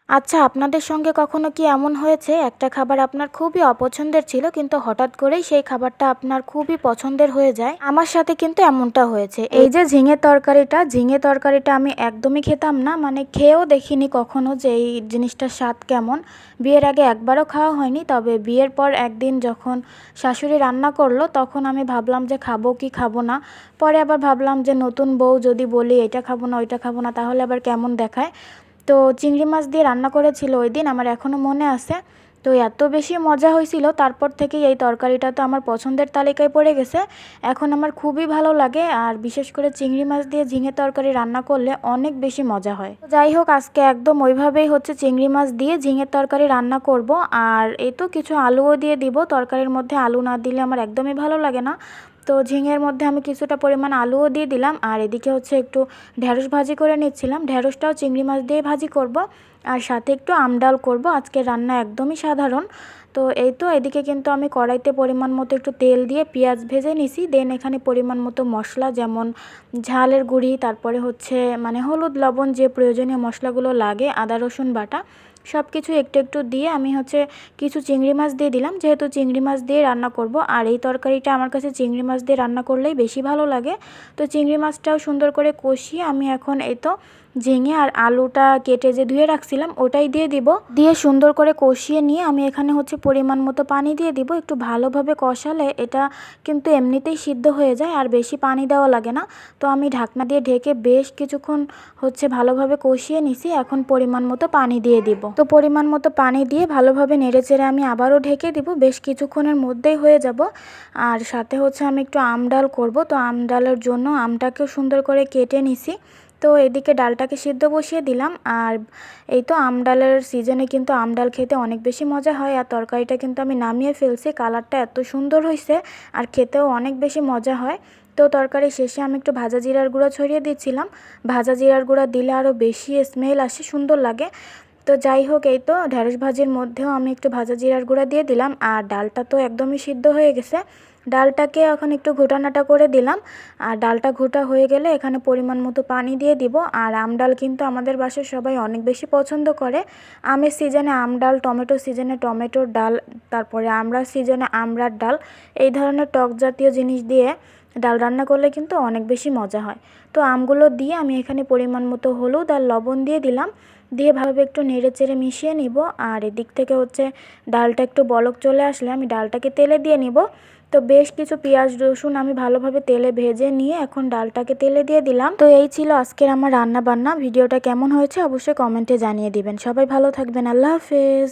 আচ্ছা, আপনাদের সঙ্গে কখনো কি এমন হয়েছে একটা খাবার আপনার খুবই অপছন্দের ছিল কিন্তু হঠাৎ করেই সেই খাবারটা আপনার খুবই পছন্দের হয়ে যায়? আমার সাথে কিন্তু এমনটা হয়েছে। এই যে ঝিঙে তরকারিটা আমি একদমই খেতাম না, মানে খেয়েও দেখিনি কখনো যে এই জিনিসটার স্বাদ কেমন। বিয়ের আগে একবারও খাওয়া হয়নি, তবে বিয়ের পর একদিন যখন শাশুড়ি রান্না করলো তখন আমি ভাবলাম যে খাবো কি খাবো না। পরে আবার ভাবলাম যে নতুন বউ যদি বলি এটা খাবো না ওইটা খাবো না তাহলে আবার কেমন দেখায়। তো চিংড়ি মাছ দিয়ে রান্না করেছিল ওই দিন, আমার এখনও মনে আছে। তো এত বেশি মজা হয়েছিল, তারপর থেকেই এই তরকারিটা তো আমার পছন্দের তালিকায় পড়ে গেছে। এখন আমার খুবই ভালো লাগে, আর বিশেষ করে চিংড়ি মাছ দিয়ে ঝিঙে তরকারি রান্না করলে অনেক বেশি মজা হয়। তো যাই হোক, আজকে একদম ওইভাবেই হচ্ছে চিংড়ি মাছ দিয়ে ঝিঙের তরকারি রান্না করব। আর এই তো কিছু আলুও দিয়ে দিব, তরকারির মধ্যে আলু না দিলে আমার একদমই ভালো লাগে না। তো ঝিঙের মধ্যে আমি কিছুটা পরিমাণ আলুও দিয়ে দিলাম, আর এদিকে হচ্ছে একটু ঢেঁড়স ভাজি করে নিচ্ছিলাম। ঢেঁড়সটাও চিংড়ি মাছ দিয়ে ভাজি করব, আর সাথে একটু আমডাল করব। আজকের রান্না একদমই সাধারণ। তো এই তো এদিকে কিন্তু আমি কড়াইতে পরিমাণ মতো একটু তেল দিয়ে পেঁয়াজ ভেজে নিছি। দেন এখানে পরিমাণ মতো মশলা, যেমন ঝালের গুঁড়ি, তারপরে হচ্ছে মানে হলুদ লবণ, যে প্রয়োজনীয় মশলাগুলো লাগে, আদা রসুন বাটা, সব কিছু একটু একটু দিয়ে আমি হচ্ছে কিছু চিংড়ি মাছ দিয়ে দিলাম, যেহেতু চিংড়ি মাছ দিয়ে রান্না করব। আর এই তরকারিটা আমার কাছে চিংড়ি মাছ দিয়ে রান্না করলেই বেশি ভালো লাগে। তো চিংড়ি মাছটাও সুন্দর করে কষিয়ে আমি এখন এই তো ঝিঙে আর আলুটা কেটে যে ধুয়ে রাখছিলাম ওটাই দিয়ে দিব। দিয়ে সুন্দর করে কষিয়ে নিয়ে আমি এখানে হচ্ছে পরিমাণ মতো পানি দিয়ে দিব। একটু ভালোভাবে কষালে এটা কিন্তু এমনিতেই সিদ্ধ হয়ে যায়, আর বেশি পানি দেওয়া লাগে না। তো আমি ঢাকনা দিয়ে ঢেকে বেশ কিছুক্ষণ হচ্ছে ভালোভাবে কষিয়ে নিছি। এখন পরিমাণ মতো পানি দিয়ে দিব। তো পরিমাণ মতো পানি দিয়ে ভালোভাবে নেড়েচেড়ে আমি আবারও ঢেকে দিব, বেশ কিছুক্ষণের মধ্যেই হয়ে যাব। আর সাথে হচ্ছে আমি একটু আমডাল করব। তো আমডালের জন্য আমটাকেও সুন্দর করে কেটে নিছি। তো এদিকে ডালটাকে সিদ্ধ বসিয়ে দিলাম। আর এই তো আমডালের সিজনে কিন্তু আমডাল খেতে অনেক বেশি মজা হয়। আর তরকারিটা কিন্তু আমি নামিয়ে ফেলছি, কালারটা এত সুন্দর হয়েছে আর খেতেও অনেক বেশি মজা হয়। তো তরকারি শেষে আমি একটু ভাজা জিরার গুঁড়া ছড়িয়ে দিচ্ছিলাম। ভাজা জিরার গুঁড়া দিলে আরও বেশি স্মেল আসে, সুন্দর লাগে। তো যাই হোক, এই তো ঢেঁড়স ভাজির মধ্যেও আমি একটু ভাজা জিরার গুঁড়া দিয়ে দিলাম। আর ডালটা তো একদমই সিদ্ধ হয়ে গেছে, ডালটাকে এখন একটু ঘোটানাটা করে দিলাম। আর ডালটা ঘোটা হয়ে গেলে এখানে পরিমাণ মতো পানি দিয়ে দিব। আর আম ডাল কিন্তু আমাদের বাসায় সবাই অনেক বেশি পছন্দ করে। আমের সিজনে আম ডাল, টমেটো সিজনে টমেটোর ডাল, তারপরে আমড়ার সিজনে আমড়ার ডাল, এই ধরনের টক জাতীয় জিনিস দিয়ে ডাল রান্না করলে কিন্তু অনেক বেশি মজা হয়। তো আমগুলো দিয়ে আমি এখানে পরিমাণ মতো হলুদ আর লবণ দিয়ে দিলাম। দিয়ে ভালোভাবে একটু নেড়ে চেড়ে মিশিয়ে নিব। আর এদিক থেকে হচ্ছে ডালটা একটু বলক চলে আসলে আমি ডালটাকে তেলে দিয়ে নিব। তো বেশ কিছু পেঁয়াজ রসুন আমি ভালোভাবে তেলে ভেজে নিয়ে এখন ডালটাকে তেলে দিয়ে দিলাম। তো এই ছিল আজকের আমার রান্না বান্না। ভিডিওটা কেমন হয়েছে অবশ্যই কমেন্টে জানিয়ে দিবেন। সবাই ভালো থাকবেন। আল্লাহ হাফেজ।